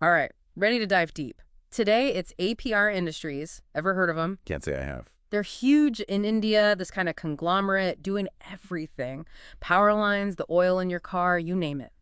All right, ready to dive deep. Today, it's APR Industries. Ever heard of them? Can't say I have. They're huge in India, this kind of conglomerate doing everything. Power lines, the oil in your car, you name it.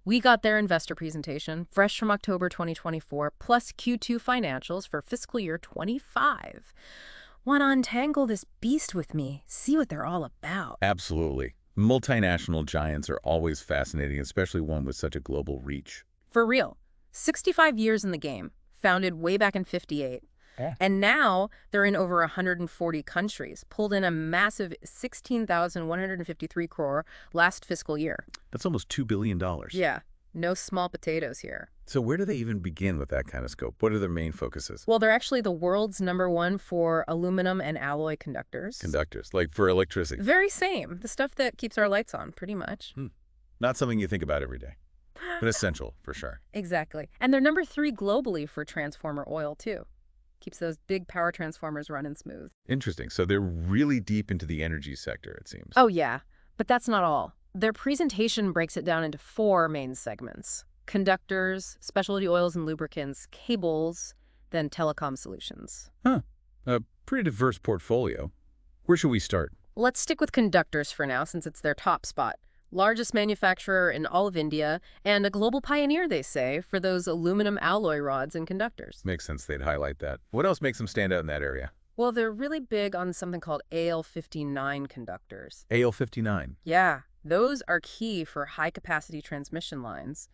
We got their investor presentation, fresh from October 2024, plus Q2 financials for fiscal year 25. Want to untangle this beast with me, see what they're all about. Absolutely. Multinational giants are always fascinating, especially one with such a global reach. For real, 65 years in the game, founded way back in 58. Yeah. And now they're in over 140 countries, pulled in a massive 16,153 crore last fiscal year. That's almost $2 billion. Yeah, no small potatoes here. So where do they even begin with that kind of scope? What are their main focuses? Well, they're actually the world's #1 for aluminum and alloy conductors. Conductors, like for electricity. Very same. The stuff that keeps our lights on, pretty much. Not something you think about every day, but essential for sure. Exactly. And they're #3 globally for transformer oil, too. Keeps those big power transformers running smooth. Interesting. So they're really deep into the energy sector, it seems. Oh, yeah. But that's not all. Their presentation breaks it down into 4 main segments: conductors, specialty oils and lubricants, cables, then telecom solutions. Huh. A pretty diverse portfolio. Where should we start? Let's stick with conductors for now, since it's their top spot. Largest manufacturer in all of India, and a global pioneer, they say, for those aluminum alloy rods and conductors. Makes sense they'd highlight that. What else makes them stand out in that area? Well, they're really big on something called AL59 conductors. AL59. Yeah, those are key for high-capacity transmission lines,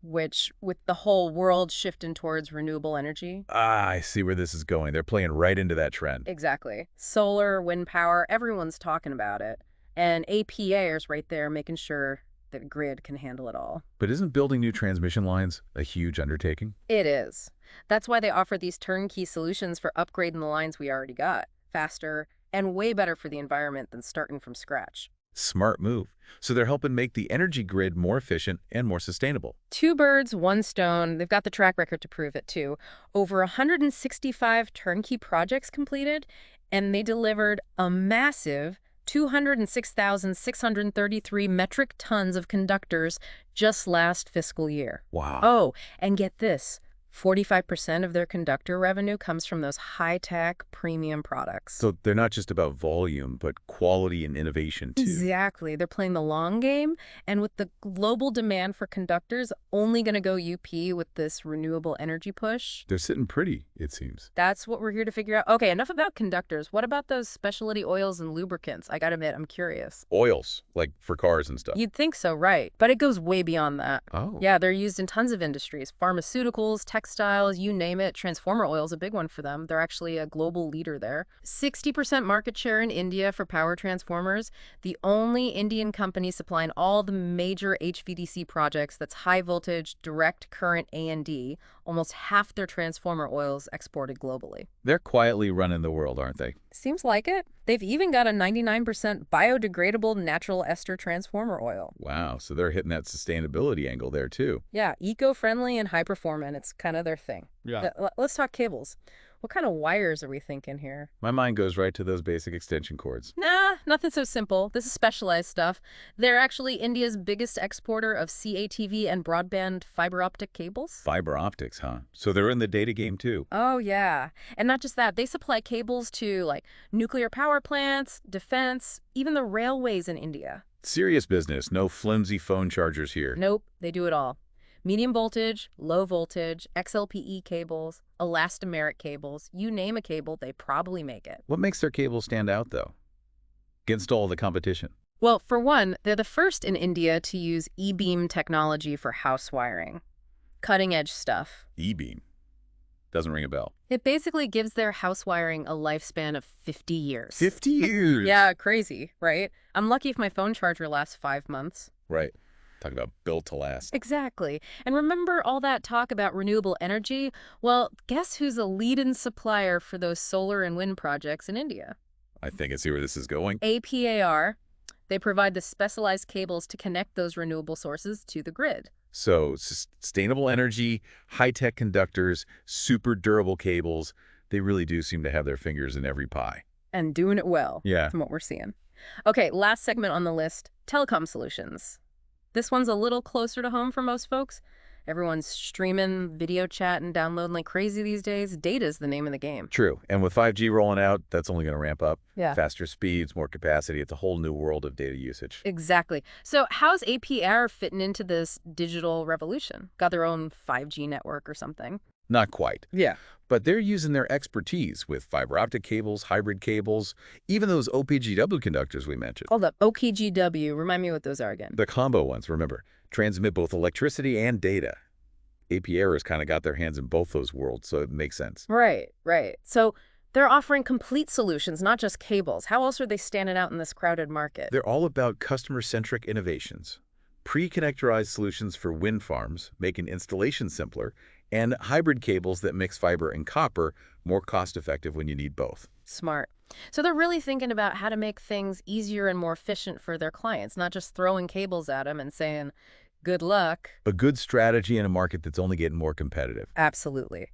which, with the whole world shifting towards renewable energy. Ah, I see where this is going. They're playing right into that trend. Exactly. Solar, wind power, everyone's talking about it. And APA is right there making sure that grid can handle it all. But isn't building new transmission lines a huge undertaking? It is. That's why they offer these turnkey solutions for upgrading the lines we already got, faster and way better for the environment than starting from scratch. Smart move. So they're helping make the energy grid more efficient and more sustainable. 2 birds, 1 stone. They've got the track record to prove it, too. Over 165 turnkey projects completed, and they delivered a massive 206,633 metric tons of conductors just last fiscal year. Wow. Oh, and get this, 45% of their conductor revenue comes from those high-tech premium products. So they're not just about volume, but quality and innovation, too. Exactly. They're playing the long game, and with the global demand for conductors only going to go UP with this renewable energy push. They're sitting pretty, it seems. That's what we're here to figure out. Okay, enough about conductors. What about those specialty oils and lubricants? I gotta admit, I'm curious. Oils, like for cars and stuff. You'd think so, right? But it goes way beyond that. Oh. Yeah, they're used in tons of industries. Pharmaceuticals, textiles, you name it. Transformer oil's a big one for them. They're actually a global leader there. 60% market share in India for power transformers. The only Indian company supplying all the major HVDC projects that's high voltage, direct current A&D. Almost half their transformer oils exported globally. They're quietly running the world, aren't they? Seems like it. They've even got a 99% biodegradable natural ester transformer oil. Wow, so they're hitting that sustainability angle there, too. Yeah, eco-friendly and high-performant. It's kind of their thing. Yeah. Let's talk cables. What kind of wires are we thinking here? My mind goes right to those basic extension cords. Nah, nothing so simple. This is specialized stuff. They're actually India's biggest exporter of CATV and broadband fiber optic cables. Fiber optics, huh? So they're in the data game, too. Oh, yeah. And not just that. They supply cables to, like, nuclear power plants, defense, even the railways in India. Serious business. No flimsy phone chargers here. Nope, they do it all. Medium voltage, low voltage, XLPE cables, elastomeric cables, you name a cable, they probably make it. What makes their cables stand out, though, against all the competition? Well, for one, they're the first in India to use e-beam technology for house wiring. Cutting-edge stuff. E-beam. Doesn't ring a bell. It basically gives their house wiring a lifespan of 50 years. 50 years? Yeah, crazy, right? I'm lucky if my phone charger lasts 5 months. Right. Talk about built to last. Exactly. And remember all that talk about renewable energy? Well, guess who's a lead-in supplier for those solar and wind projects in India? I think I see where this is going. APAR. They provide the specialized cables to connect those renewable sources to the grid. So sustainable energy, high-tech conductors, super durable cables, they really do seem to have their fingers in every pie. And doing it well. Yeah. From what we're seeing. Okay, last segment on the list, telecom solutions. This one's a little closer to home for most folks. Everyone's streaming, video chat, and downloading like crazy these days. Data's the name of the game. True. And with 5G rolling out, that's only going to ramp up. Yeah. Faster speeds, more capacity. It's a whole new world of data usage. Exactly. So how's APR fitting into this digital revolution? Got their own 5G network or something? Not quite. Yeah. But they're using their expertise with fiber optic cables, hybrid cables, even those OPGW conductors we mentioned. Oh, the OPGW. Remind me what those are again. The combo ones, remember, transmit both electricity and data. APR has kind of got their hands in both those worlds, so it makes sense. Right, right. So they're offering complete solutions, not just cables. How else are they standing out in this crowded market? They're all about customer-centric innovations. Pre-connectorized solutions for wind farms, making installation simpler, and hybrid cables that mix fiber and copper, more cost-effective when you need both. Smart. So they're really thinking about how to make things easier and more efficient for their clients, not just throwing cables at them and saying, good luck. A good strategy in a market that's only getting more competitive. Absolutely.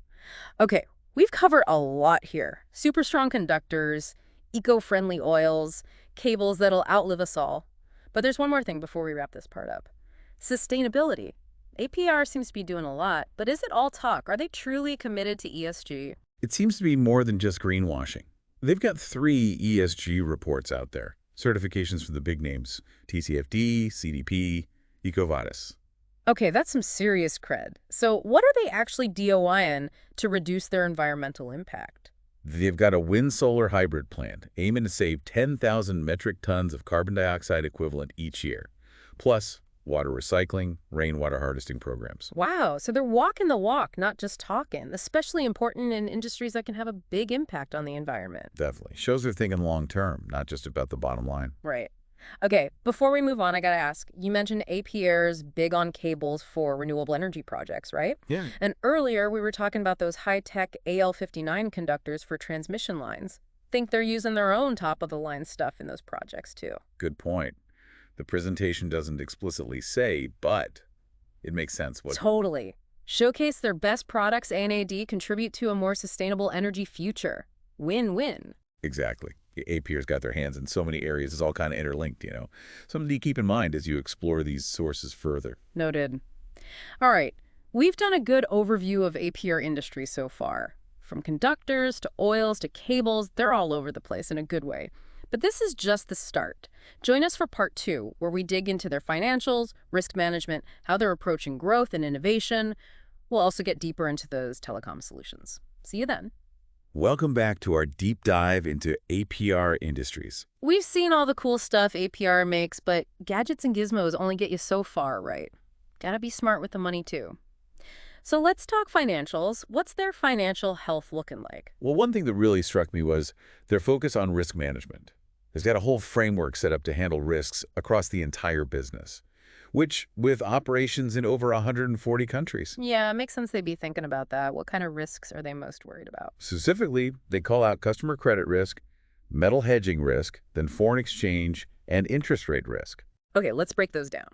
Okay, we've covered a lot here. Super strong conductors, eco-friendly oils, cables that'll outlive us all. But there's one more thing before we wrap this part up. Sustainability. APR seems to be doing a lot, but is it all talk? Are they truly committed to ESG? It seems to be more than just greenwashing. They've got 3 ESG reports out there, certifications for the big names, TCFD, CDP, EcoVadis. Okay, that's some serious cred. So what are they actually DOIing to reduce their environmental impact? They've got a wind-solar hybrid plant aiming to save 10,000 metric tons of carbon dioxide equivalent each year, plus water recycling, rainwater harvesting programs. Wow, so they're walking the walk, not just talking, especially important in industries that can have a big impact on the environment. Definitely. Shows they're thinking long-term, not just about the bottom line. Right. Okay, before we move on, I gotta ask, you mentioned APR's big on cables for renewable energy projects, right? Yeah. And earlier we were talking about those high-tech AL59 conductors for transmission lines. Think they're using their own top-of-the-line stuff in those projects, too. Good point. The presentation doesn't explicitly say, but it makes sense. Totally. Showcase their best products A&AD contribute to a more sustainable energy future. Win-win. Exactly. APR's got their hands in so many areas. It's all kind of interlinked, you know. Something to keep in mind as you explore these sources further. Noted. All right. We've done a good overview of APR industry so far. From conductors to oils to cables, they're all over the place in a good way. But this is just the start. Join us for part 2, where we dig into their financials, risk management, how they're approaching growth and innovation. We'll also get deeper into those telecom solutions. See you then. Welcome back to our deep dive into APR Industries. We've seen all the cool stuff APR makes, but gadgets and gizmos only get you so far, right? Gotta be smart with the money, too. So let's talk financials. What's their financial health looking like? Well, one thing that really struck me was their focus on risk management. They've got a whole framework set up to handle risks across the entire business, which with operations in over 140 countries. Yeah, it makes sense they'd be thinking about that. What kind of risks are they most worried about? Specifically, they call out customer credit risk, metal hedging risk, then foreign exchange, and interest rate risk. Okay, let's break those down.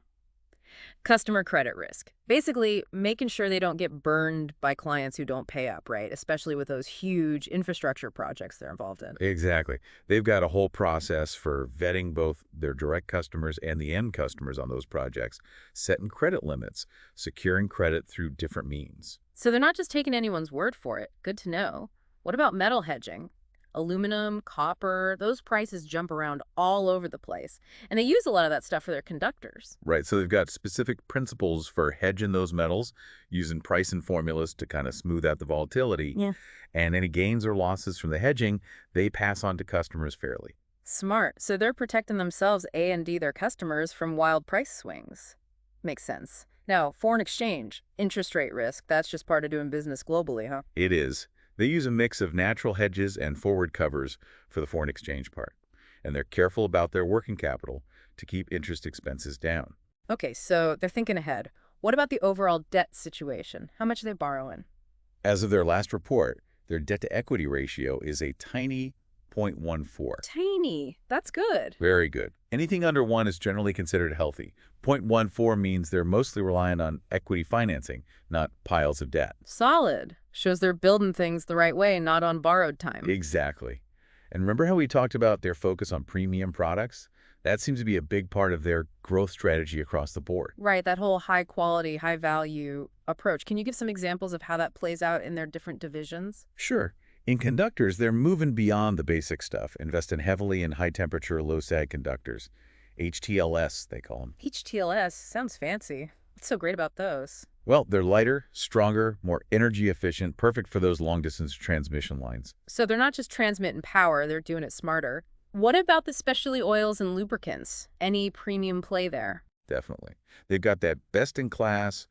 Customer credit risk. Basically, making sure they don't get burned by clients who don't pay up, right? Especially with those huge infrastructure projects they're involved in. Exactly. They've got a whole process for vetting both their direct customers and the end customers on those projects, setting credit limits, securing credit through different means. So they're not just taking anyone's word for it. Good to know. What about metal hedging? Aluminum, copper, those prices jump around all over the place. And they use a lot of that stuff for their conductors. Right, so they've got specific principles for hedging those metals, using pricing formulas to kind of smooth out the volatility. Yeah. And any gains or losses from the hedging, they pass on to customers fairly. Smart. So they're protecting themselves and their customers from wild price swings. Makes sense. Now, foreign exchange, interest rate risk, that's just part of doing business globally, huh? It is. They use a mix of natural hedges and forward covers for the foreign exchange part. And they're careful about their working capital to keep interest expenses down. Okay, so they're thinking ahead. What about the overall debt situation? How much are they borrowing? As of their last report, their debt-to-equity ratio is a tiny 0.14. Tiny. That's good. Very good. Anything under 1 is generally considered healthy. 0.14 means they're mostly reliant on equity financing, not piles of debt. Solid. Shows they're building things the right way, not on borrowed time. Exactly. And remember how we talked about their focus on premium products? That seems to be a big part of their growth strategy across the board. Right, that whole high quality, high value approach. Can you give some examples of how that plays out in their different divisions? Sure. In conductors, they're moving beyond the basic stuff, investing heavily in high-temperature, low-sag conductors. HTLS, they call them. HTLS sounds fancy. What's so great about those? Well, they're lighter, stronger, more energy efficient, perfect for those long-distance transmission lines. So they're not just transmitting power, they're doing it smarter. What about the specialty oils and lubricants? Any premium play there? Definitely. They've got that best-in-class,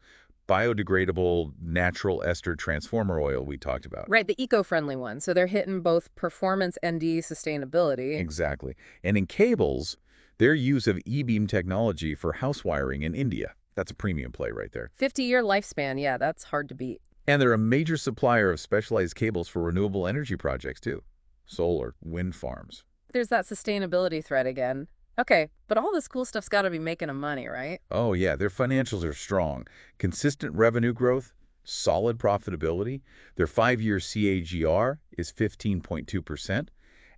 biodegradable, natural ester transformer oil we talked about. Right, the eco-friendly one. So they're hitting both performance and sustainability. Exactly. And in cables, their use of e-beam technology for house wiring in India. That's a premium play right there. 50-year lifespan, yeah, that's hard to beat. And they're a major supplier of specialized cables for renewable energy projects, too. Solar, wind farms. There's that sustainability thread again. Okay, but all this cool stuff's got to be making them money, right? Oh, yeah, their financials are strong. Consistent revenue growth, solid profitability. Their 5-year CAGR is 15.2%,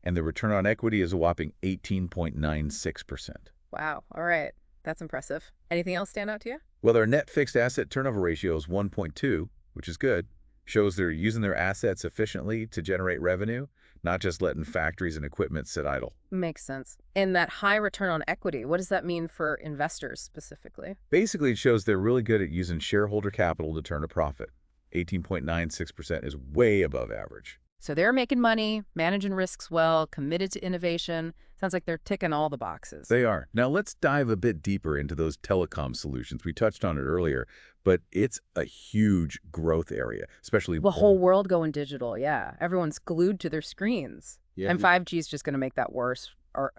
and the return on equity is a whopping 18.96%. Wow, all right. That's impressive. Anything else stand out to you? Well, their net fixed asset turnover ratio is 1.2, which is good. Shows they're using their assets efficiently to generate revenue, not just letting factories and equipment sit idle. Makes sense. And that high return on equity, what does that mean for investors specifically? Basically, it shows they're really good at using shareholder capital to turn a profit. 18.96% is way above average. So they're making money, managing risks well, committed to innovation. Sounds like they're ticking all the boxes. They are. Now let's dive a bit deeper into those telecom solutions. We touched on it earlier, but it's a huge growth area, especially The whole world going digital, yeah. Everyone's glued to their screens. Yeah. And 5G is just going to make that worse, or,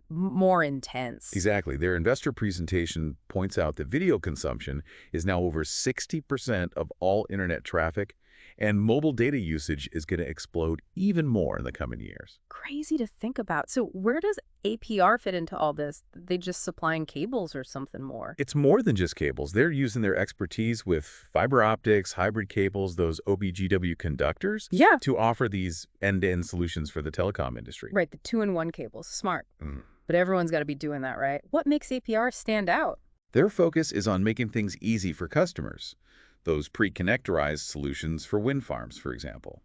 more intense. Exactly. Their investor presentation points out that video consumption is now over 60% of all internet traffic, and mobile data usage is going to explode even more in the coming years. Crazy to think about. So where does APR fit into all this? They just supplying cables or something more? It's more than just cables. They're using their expertise with fiber optics, hybrid cables, those OBGW conductors, Yeah. to offer these end-to-end solutions for the telecom industry. Right, the two-in-one cables. Smart. Mm. But everyone's got to be doing that, right? What makes APR stand out? Their focus is on making things easy for customers. Those pre-connectorized solutions for wind farms, for example.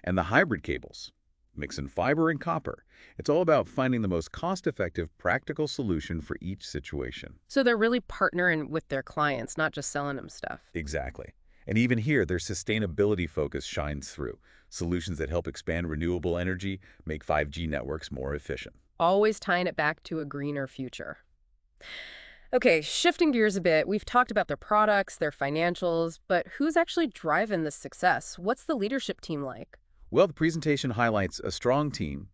And the hybrid cables, mixing fiber and copper. It's all about finding the most cost-effective, practical solution for each situation. So they're really partnering with their clients, not just selling them stuff. Exactly. And even here, their sustainability focus shines through. Solutions that help expand renewable energy, make 5G networks more efficient. Always tying it back to a greener future. Okay, shifting gears a bit, we've talked about their products, their financials, but who's actually driving this success? What's the leadership team like? Well, the presentation highlights a strong team,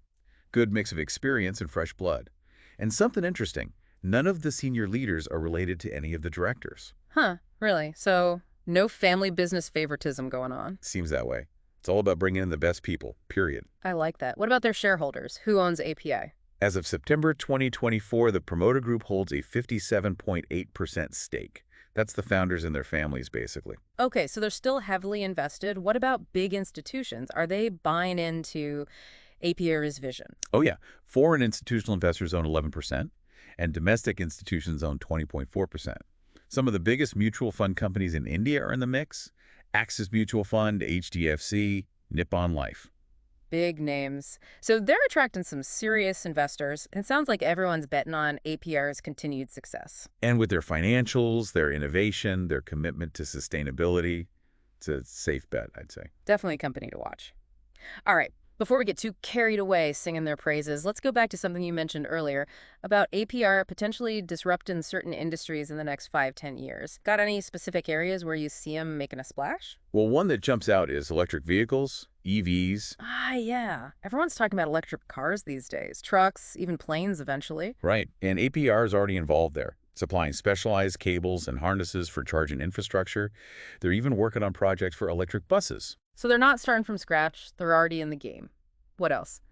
good mix of experience and fresh blood. And something interesting, none of the senior leaders are related to any of the directors. Huh, really? So no family business favoritism going on? Seems that way. It's all about bringing in the best people, period. I like that. What about their shareholders? Who owns API? As of September 2024, the promoter group holds a 57.8% stake. That's the founders and their families, basically. Okay, so they're still heavily invested. What about big institutions? Are they buying into APR's vision? Oh, yeah. Foreign institutional investors own 11%, and domestic institutions own 20.4%. Some of the biggest mutual fund companies in India are in the mix. Axis Mutual Fund, HDFC, Nippon Life. Big names. So they're attracting some serious investors. It sounds like everyone's betting on APR's continued success. And with their financials, their innovation, their commitment to sustainability, it's a safe bet, I'd say. Definitely a company to watch. All right, before we get too carried away singing their praises, let's go back to something you mentioned earlier about APR potentially disrupting certain industries in the next 5-10 years. Got any specific areas where you see them making a splash? Well, one that jumps out is electric vehicles, EVs. Ah, yeah. Everyone's talking about electric cars these days. Trucks, even planes eventually. Right, and APR is already involved there, supplying specialized cables and harnesses for charging infrastructure. They're even working on projects for electric buses. So they're not starting from scratch. They're already in the game. What else?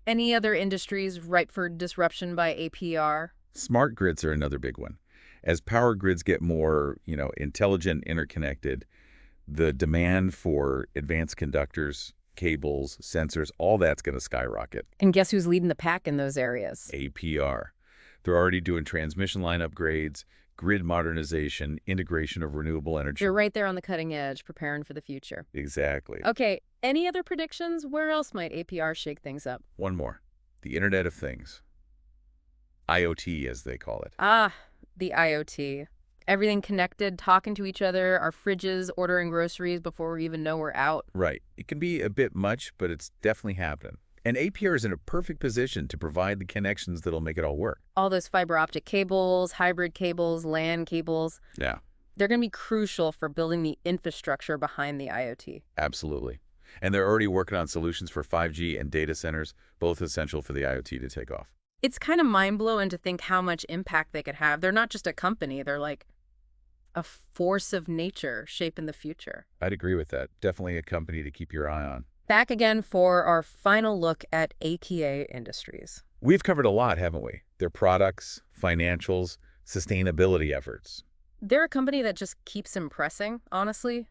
Any other industries ripe for disruption by APR? Smart grids are another big one. As power grids get more, intelligent, interconnected, the demand for advanced conductors, cables, sensors, all that's going to skyrocket. And guess who's leading the pack in those areas? APR. They're already doing transmission line upgrades, grid modernization, integration of renewable They're energy. right there on the cutting edge, preparing for the future. Exactly. Okay, any other predictions? Where else might APR shake things up? One more. The Internet of Things. IoT, as they call it. Ah, the IoT. Everything connected, talking to each other, our fridges, ordering groceries before we even know we're out. Right. It can be a bit much, but it's definitely happening. And APR is in a perfect position to provide the connections that'll make it all work. All those fiber optic cables, hybrid cables, LAN cables, Yeah, they're going to be crucial for building the infrastructure behind the IoT. absolutely. And they're already working on solutions for 5G and data centers, both essential for the IoT to take off. It's kind of mind-blowing to think how much impact they could have. They're not just a company, they're like a force of nature shaping the future. I'd agree with that. Definitely a company to keep your eye on. Back again for our final look at Apar Industries. We've covered a lot, haven't we? Their products, financials, sustainability efforts. They're a company that just keeps impressing, honestly.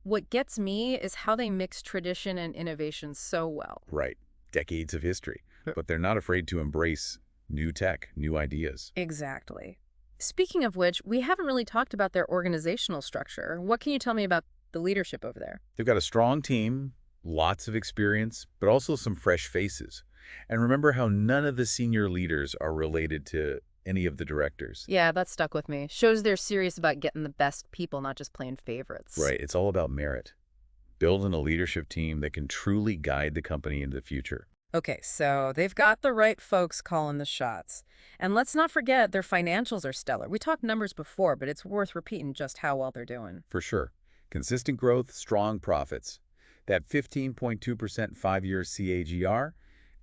What gets me is how they mix tradition and innovation so well. Right. Decades of history. But they're not afraid to embrace new tech, new ideas. Exactly. Speaking of which, we haven't really talked about their organizational structure. What can you tell me about the leadership over there? They've got a strong team, lots of experience, but also some fresh faces. And remember how none of the senior leaders are related to any of the directors. Yeah, that stuck with me. Shows they're serious about getting the best people, not just playing favorites. Right. It's all about merit. Building a leadership team that can truly guide the company into the future. Okay, so they've got the right folks calling the shots. And let's not forget their financials are stellar. We talked numbers before, but it's worth repeating just how well they're doing. For sure. Consistent growth, strong profits. That 15.2% 5-year CAGR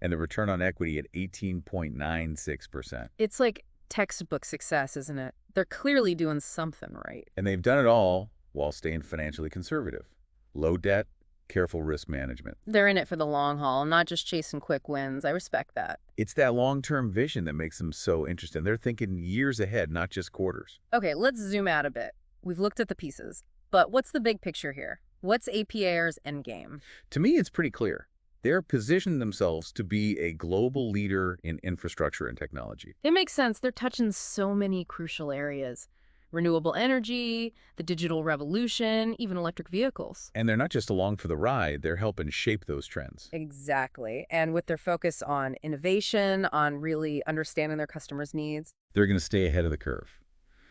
and the return on equity at 18.96%. It's like textbook success, isn't it? They're clearly doing something right. And they've done it all while staying financially conservative. Low debt, careful risk management. They're in it for the long haul, not just chasing quick wins. I respect that. It's that long-term vision that makes them so interesting. They're thinking years ahead, not just quarters. Okay, let's zoom out a bit. We've looked at the pieces, but what's the big picture here? What's APA's endgame? To me, it's pretty clear. They're positioned themselves to be a global leader in infrastructure and technology. It makes sense. They're touching so many crucial areas. Renewable energy, the digital revolution, even electric vehicles. And they're not just along for the ride, they're helping shape those trends. Exactly. And with their focus on innovation, on really understanding their customers' needs, They're going to stay ahead of the curve.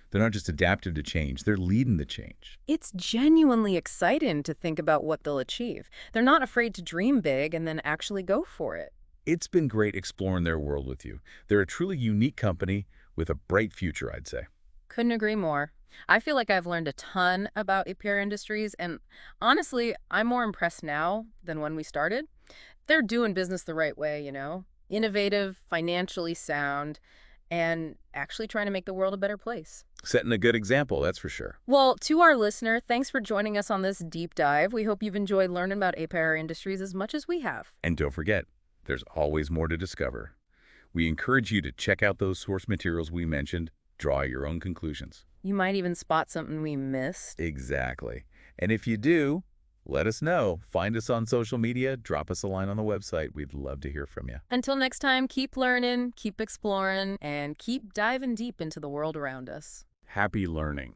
They're not just adaptive to change, they're leading the change. it's genuinely exciting to think about what they'll achieve. They're not afraid to dream big and then actually go for it. It's been great exploring their world with you. They're a truly unique company with a bright future, I'd say. Couldn't agree more. I feel like I've learned a ton about Apar Industries, and honestly, I'm more impressed now than when we started. They're doing business the right way, innovative, financially sound, and actually trying to make the world a better place. Setting a good example, that's for sure. Well, to our listener, thanks for joining us on this deep dive. We hope you've enjoyed learning about Apar Industries as much as we have. And don't forget, there's always more to discover. We encourage you to check out those source materials we mentioned, draw your own conclusions. You might even spot something we missed. Exactly. And if you do, let us know. Find us on social media, drop us a line on the website. We'd love to hear from you. Until next time, keep learning, keep exploring, and keep diving deep into the world around us. Happy learning.